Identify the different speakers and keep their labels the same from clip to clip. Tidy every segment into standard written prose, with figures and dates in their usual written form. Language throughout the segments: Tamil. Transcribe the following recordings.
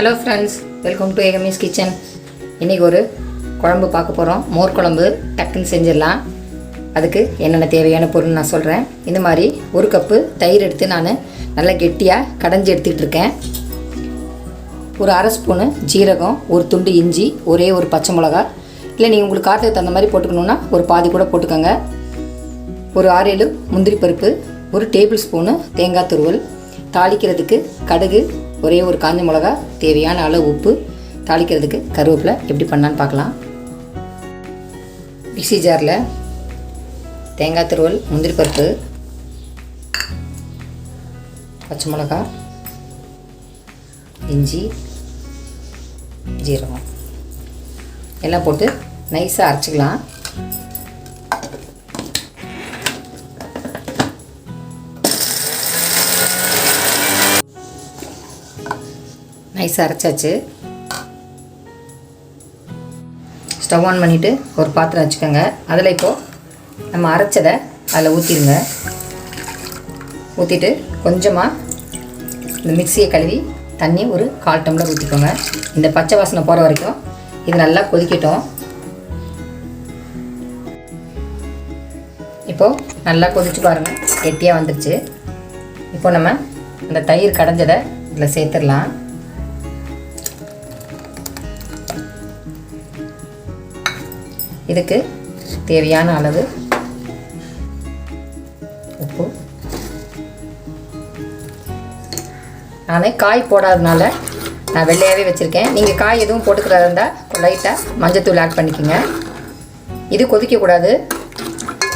Speaker 1: Hello friends, welcome to Ekammai's kitchen. இன்றைக்கி ஒரு குழம்பு பார்க்க போகிறோம். மோர் குழம்பு டக்குன்னு செஞ்சிடலாம். அதுக்கு என்னென்ன தேவையான பொருள் நான் சொல்கிறேன். இந்த மாதிரி ஒரு கப்பு தயிர் எடுத்து நான் நல்லா கெட்டியாக கடைஞ்சி எடுத்துக்கிட்டு இருக்கேன். ஒரு அரை ஸ்பூனு ஜீரகம், ஒரு துண்டு இஞ்சி, ஒரே ஒரு பச்சை மிளகா, இல்லை நீங்கள் உங்களுக்கு காரத்துக்கு தகுந்த மாதிரி போட்டுக்கணுன்னா ஒரு பாதி கூட போட்டுக்கோங்க. ஒரு 6-7 முந்திரி பருப்பு, ஒரு டேபிள் ஸ்பூனு தேங்காய் துருவல், தாளிக்கிறதுக்கு கடுகு, ஒரே ஒரு காஞ்ச மிளகா, தேவையான அளவு உப்பு, தாளிக்கிறதுக்கு கருவேப்பிலை. எப்படி பண்ணலான்னு பார்க்கலாம். மிக்ஸி ஜாரில் தேங்காய் துருவல், முந்திரி பருப்பு, பச்சை மிளகா, இஞ்சி, ஜீரகம் எல்லாம் போட்டு நைஸாக அரைச்சிக்கலாம். நைஸாக அரைச்சாச்சு. ஸ்டவ் ஆன் பண்ணிவிட்டு ஒரு பாத்திரம் வச்சுக்கோங்க. அதில் இப்போது நம்ம அரைச்சதை அதில் ஊற்றிடுங்க. ஊற்றிட்டு கொஞ்சமாக இந்த மிக்சியை கழுவி தண்ணி ஒரு 1/4 டம்ளர் ஊற்றிக்கோங்க. இந்த பச்சை வாசனை போகிற வரைக்கும் இது நல்லா கொதிக்கட்டும். இப்போது நல்லா கொதிச்சு பாருங்கள், கெட்டியாக வந்துடுச்சு. இப்போ நம்ம அந்த தயிர் கடைஞ்சதை இதில் சேர்த்துடலாம். இதுக்கு தேவையான அளவு உப்பு. நான் காய் போடாதனால நான் வெள்ளையாகவே வச்சுருக்கேன். நீங்கள் காய் எதுவும் போட்டுக்கிறதா இருந்தால் லைட்டாக மஞ்சத்தூள் ஆட் பண்ணிக்கோங்க. இது கொதிக்கக்கூடாது.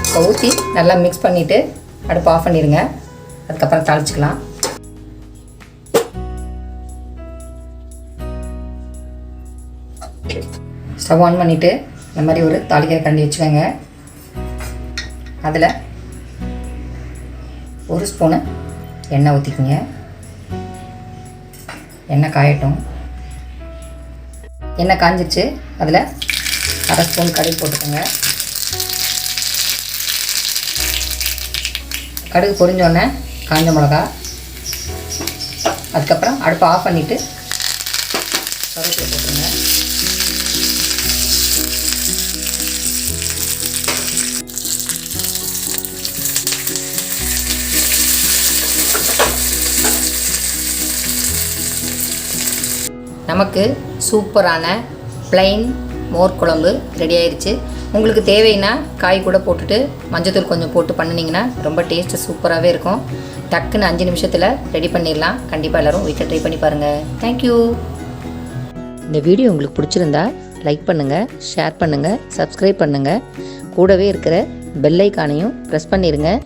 Speaker 1: இப்போ ஊற்றி நல்லா மிக்ஸ் பண்ணிவிட்டு அடுப்பு ஆஃப் பண்ணிடுங்க. அதுக்கப்புறம் தாளிச்சிக்கலாம். ஸ்டவ் ஆன் பண்ணிவிட்டு இந்த மாதிரி ஒரு தாளிக்கிற கரண்டி வச்சுக்கோங்க. அதில் ஒரு ஸ்பூனு எண்ணெய் ஊற்றிக்கோங்க. எண்ணெய் காயட்டும். எண்ணெய் காஞ்சிச்சு. அதில் அரை ஸ்பூன் கடுகு போட்டுக்கோங்க. கடுகு பொரிஞ்சோடனே காஞ்ச மிளகா, அதுக்கப்புறம் அடுப்பை ஆஃப் பண்ணிவிட்டு கருவேப்பிலை போட்டுருங்க. நமக்கு சூப்பரான ப்ளைன் மோர் குழம்பு ரெடி ஆயிடுச்சு. உங்களுக்கு தேவைன்னா காய் கூட போட்டுட்டு மஞ்சத்தூள் கொஞ்சம் போட்டு பண்ணினீங்கன்னா ரொம்ப டேஸ்ட்டு சூப்பராகவே இருக்கும். டக்குன்னு 5 நிமிஷத்தில் ரெடி பண்ணிடலாம். கண்டிப்பாக எல்லோரும் வீட்டில் ட்ரை பண்ணி பாருங்கள். தேங்க்யூ. இந்த வீடியோ உங்களுக்கு பிடிச்சிருந்தா லைக் பண்ணுங்கள், ஷேர் பண்ணுங்கள், சப்ஸ்கிரைப் பண்ணுங்கள். கூடவே இருக்கிற பெல் ஐக்கானையும் ப்ரெஸ் பண்ணிடுங்க.